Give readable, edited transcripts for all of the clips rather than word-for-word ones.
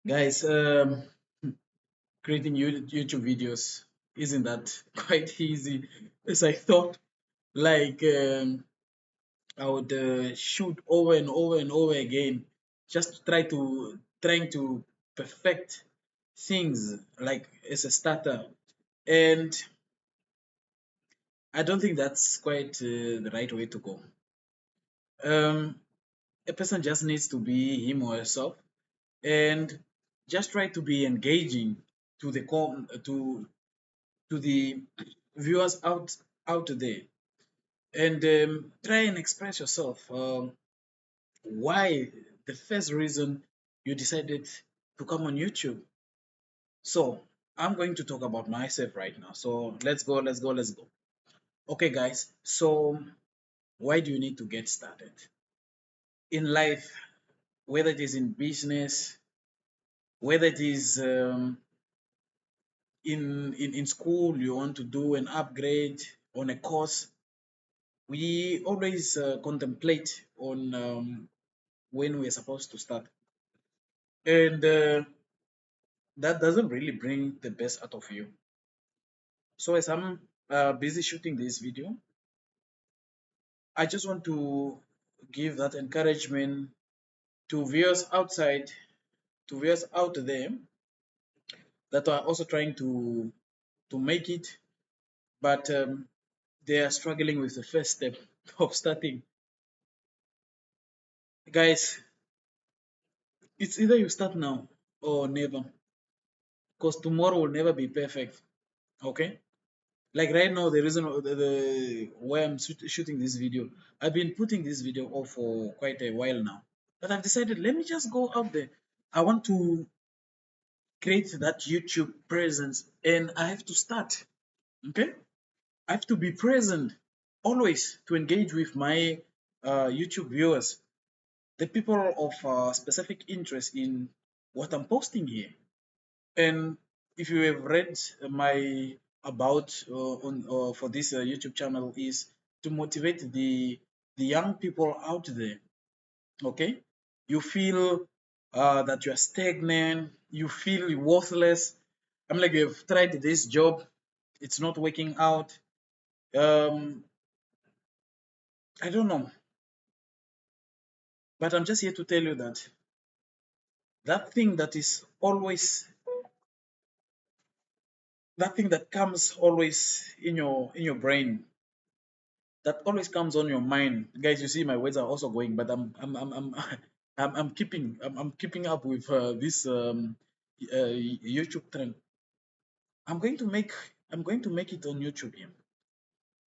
Guys, creating YouTube videos isn't that quite easy as I thought. Like, I would shoot over and over and over again, just to trying to perfect things like as a starter. And I don't think that's quite the right way to go. Um, a person just needs to be him or herself and just try to be engaging to the viewers out there, and try and express yourself. Why the first reason you decided to come on YouTube? So I'm going to talk about myself right now. So let's go. Okay, guys. So why do you need to get started in life? Whether it is in business, whether it is in school, you want to do an upgrade on a course, we always contemplate on when we're supposed to start, and that doesn't really bring the best out of you. So as I'm busy shooting this video, I just want to give that encouragement to viewers outside, to viewers out there that are also trying to make it, but they are struggling with the first step of starting. Guys, it's either you start now or never, because tomorrow will never be perfect. Okay? Like right now, the reason the why I'm shooting this video, I've been putting this video off for quite a while now. But I've decided, let me just go out there. I want to create that YouTube presence, and I have to start. Okay? I have to be present always to engage with my YouTube viewers, the people of specific interest in what I'm posting here. And if you have read my about on for this YouTube channel, is to motivate the young people out there. Okay, you feel that you are stagnant, you feel worthless. I'm like, you've tried this job, it's not working out. Um, I don't know, but I'm just here to tell you that that thing that is always that thing that comes always in your brain, that always comes on your mind. Guys, you see my words are also going, but I'm keeping up with this YouTube trend. I'm going to make I'm going to make it on YouTube here.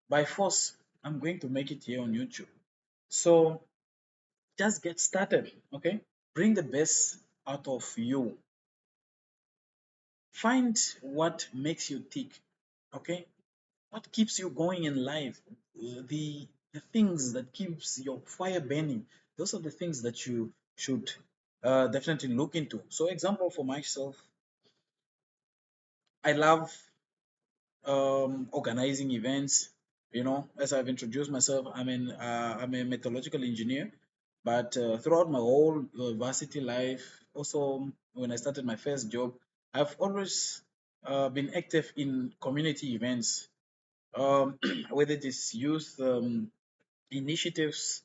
By force, I'm going to make it here on YouTube. So just get started, okay? Bring the best out of you. Find what makes you tick, okay? What keeps you going in life, the things that keeps your fire burning. Those are the things that you should definitely look into. So example for myself, I love organizing events. You know, as I've introduced myself, I'm a meteorological engineer, but throughout my whole varsity life, also when I started my first job, I've always been active in community events, whether it is youth initiatives,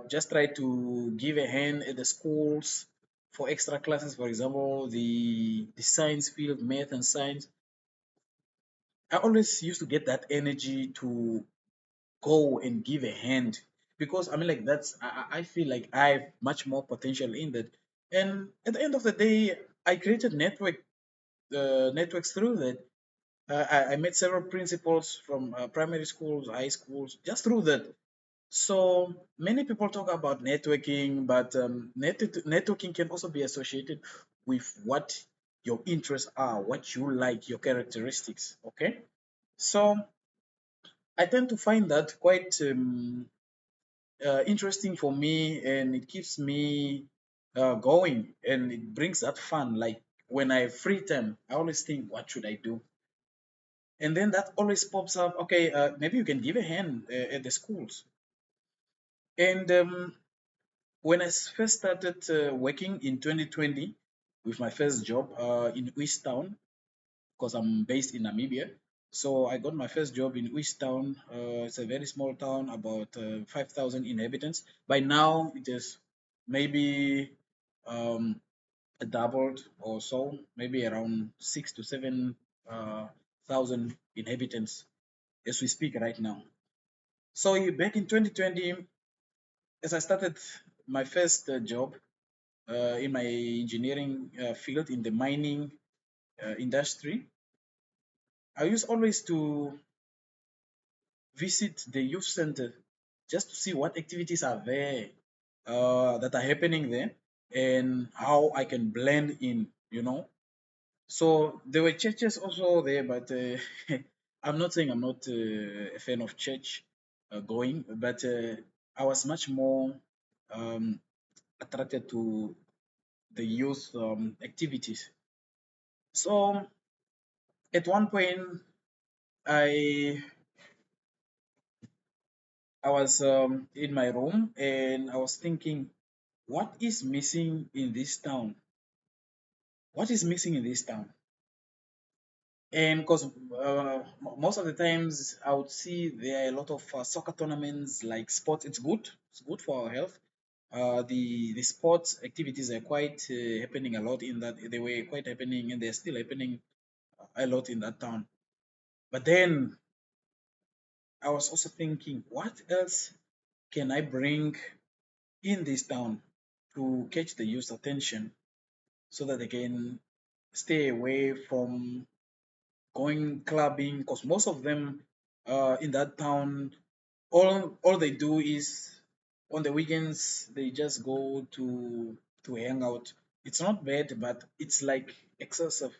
just try to give a hand at the schools for extra classes, for example, the science field, math and science. I always used to get that energy to go and give a hand, because I mean, like, I feel like I have much more potential in that. And at the end of the day, I created networks through that. I met several principals from primary schools, high schools, just through that. So many people talk about networking, but networking can also be associated with what your interests are, what you like, your characteristics. Okay, so I tend to find that quite interesting for me, and it keeps me going, and it brings that fun. Like when I have free time, I always think, what should I do? And then that always pops up. Okay, maybe you can give a hand at the schools. And when I first started working in 2020, with my first job in East Town because I'm based in Namibia. So I got my first job in East Town. It's a very small town, about 5,000 inhabitants. By now, it is maybe um, doubled or so, maybe around 6 to 7 thousand inhabitants as we speak right now. So back in 2020, as I started my first job in my engineering field in the mining industry, I used always to visit the youth center just to see what activities are there that are happening there and how I can blend in. So there were churches also there, but I'm not saying I'm not a fan of church going, but I was much more um, attracted to the youth activities. So at one point, I I was in my room and I was thinking, what is missing in this town? What is missing in this town? And because most of the times I would see there are a lot of soccer tournaments, like sports. It's good. It's good for our health. The sports activities are quite happening a lot in that. They were quite happening, and they're still happening a lot in that town. But then I was also thinking, what else can I bring in this town to catch the youth attention so that they can stay away from going clubbing? Because most of them in that town, all they do is on the weekends they just go to hang out. It's not bad, but it's like excessive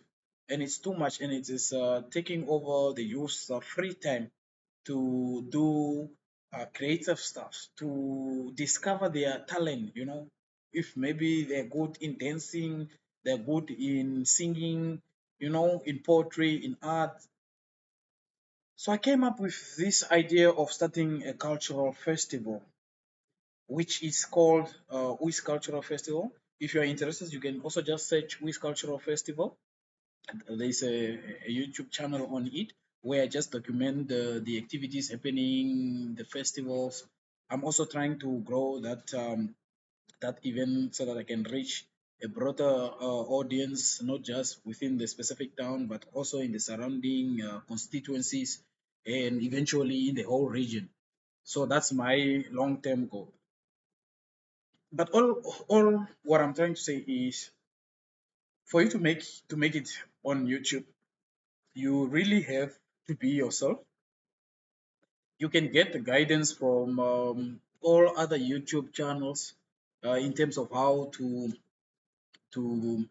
and it's too much, and it is taking over the youth's free time to do creative stuff, to discover their talent. If maybe they're good in dancing, they're good in singing, in poetry, in art. So I came up with this idea of starting a cultural festival, which is called Wiz Cultural Festival. If you are interested, you can also just search Wiz Cultural Festival. There's a YouTube channel on it where I just document the activities happening, the festivals. I'm also trying to grow that event so that I can reach a broader audience, not just within the specific town, but also in the surrounding constituencies and eventually in the whole region. So that's my long-term goal. But all what I'm trying to say is, for you to make it on YouTube, you really have to be yourself. You can get the guidance from all other YouTube channels in terms of how to to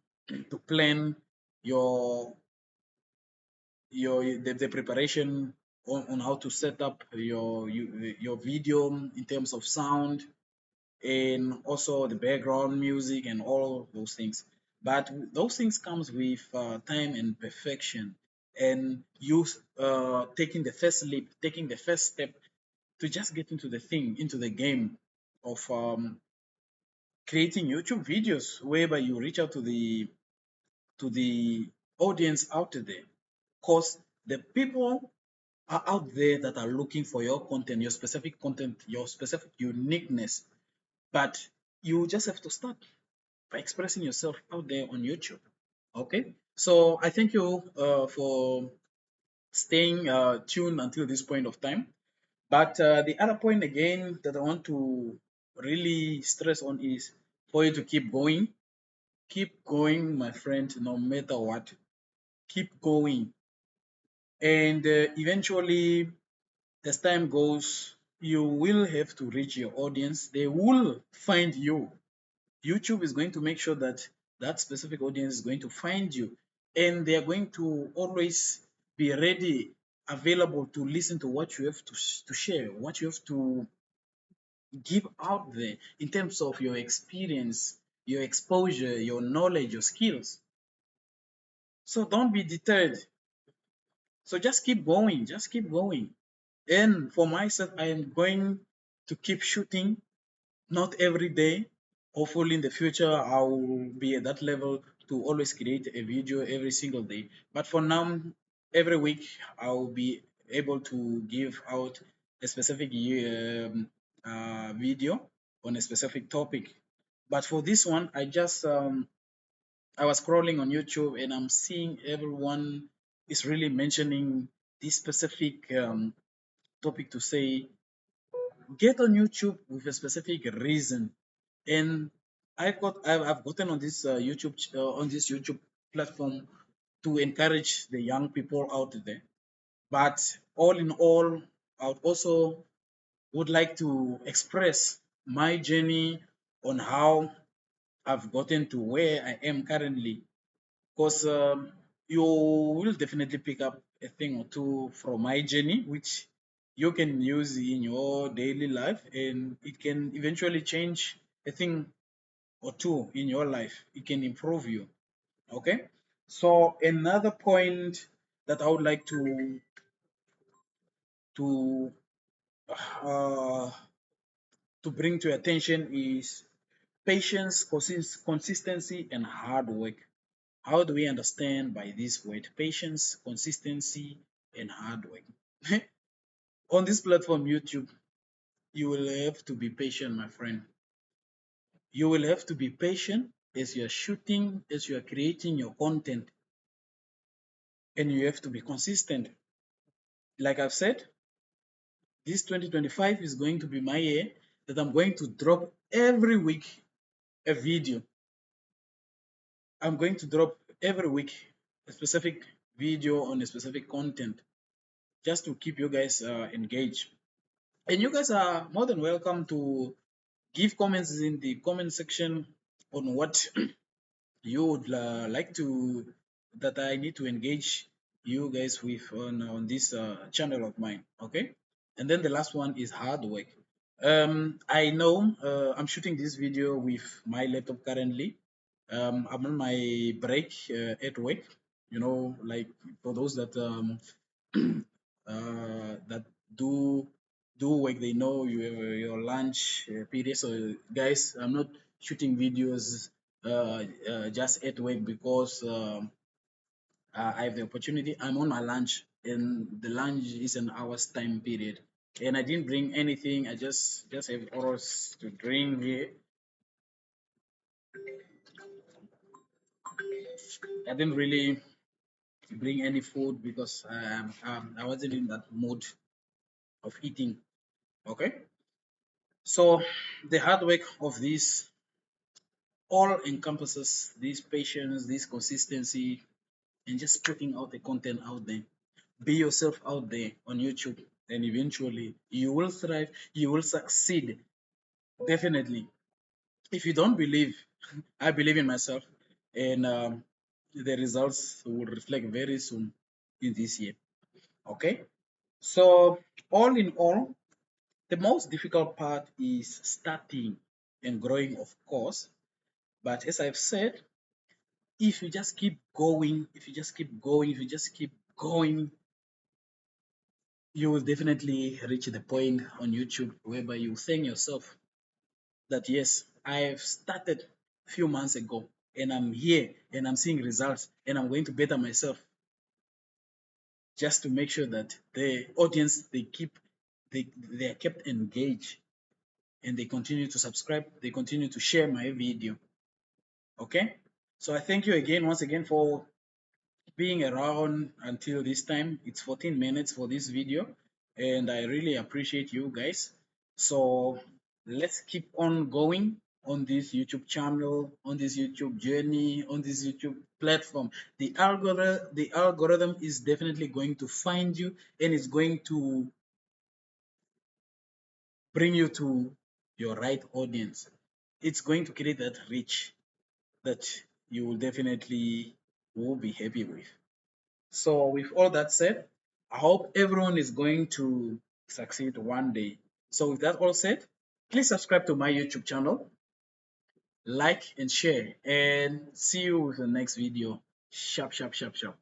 plan your the preparation on how to set up your video in terms of sound and also the background music and all those things. But those things comes with time and perfection, and you taking the first leap, taking the first step to just get into the thing, into the game of creating YouTube videos, whereby you reach out to the audience out there, because the people are out there that are looking for your content, your specific uniqueness. But you just have to start by expressing yourself out there on YouTube. Okay, so I thank you for staying tuned until this point of time. But the other point again that I want to really stress on is for you to keep going. Keep going, my friend, no matter what. Keep going. And eventually, as time goes, you will have to reach your audience. They will find you. YouTube is going to make sure that that specific audience is going to find you, and they are going to always be ready, available to listen to what you have to share, what you have to give out there in terms of your experience, your exposure, your knowledge, your skills. So don't be deterred. So just keep going, just keep going. And for myself, I am going to keep shooting, not every day. Hopefully, in the future, I will be at that level to always create a video every single day. But for now, every week I'll be able to give out a specific video on a specific topic. But for this one, I was scrolling on YouTube and I'm seeing everyone is really mentioning this specific topic to say get on YouTube with a specific reason. And I've gotten on this on this YouTube platform to encourage the young people out there. But all in all, I would also would like to express my journey on how I've gotten to where I am currently. Because you will definitely pick up a thing or two from my journey, which you can use in your daily life, and it can eventually change a thing or two in your life. It can improve you. Okay. So another point that I would like to uh, to bring to your attention is patience, consistency, and hard work. How do we understand by this word patience, consistency, and hard work? On this platform, YouTube, you will have to be patient, my friend. You will have to be patient as you are shooting, as you are creating your content, and you have to be consistent. Like I've said, this 2025 is going to be my year that I'm going to drop every week a video. I'm going to drop every week a specific video on a specific content just to keep you guys engaged. And you guys are more than welcome to give comments in the comment section on what you would like to that I need to engage you guys with on this channel of mine. Okay, and then the last one is hard work. I know I'm shooting this video with my laptop currently. I'm on my break at work. You know, like for those that that do do work, they know your lunch period. So guys, I'm not shooting videos just at work because I have the opportunity. I'm on my lunch, and the lunch is an hour's time period. And I didn't bring anything. I just have oros to drink here. I didn't really bring any food because I wasn't in that mood of eating. Okay, so the hard work of this all encompasses this patience, this consistency, and just putting out the content out there. Be yourself out there on YouTube, and eventually you will thrive, you will succeed. Definitely. If you don't believe, I believe in myself, and the results will reflect very soon in this year. Okay. So, all in all, the most difficult part is starting and growing, of course. But as I've said, if you just keep going, if you just keep going, if you just keep going, you will definitely reach the point on YouTube whereby you thank yourself that yes, I've started a few months ago and I'm here and I'm seeing results and I'm going to better myself just to make sure that the audience they are kept engaged and they continue to subscribe, they continue to share my video. Okay? So I thank you again once again for being around until this time. It's 14 minutes for this video, and I really appreciate you guys. So let's keep on going on this YouTube channel, on this YouTube journey, on this YouTube platform. The algorithm is definitely going to find you and it's going to bring you to your right audience. It's going to create that reach that you will definitely will be happy with. So, with all that said, I hope everyone is going to succeed one day. So, with that all said, please subscribe to my YouTube channel, like and share, and see you with the next video. Sharp, sharp, sharp, sharp.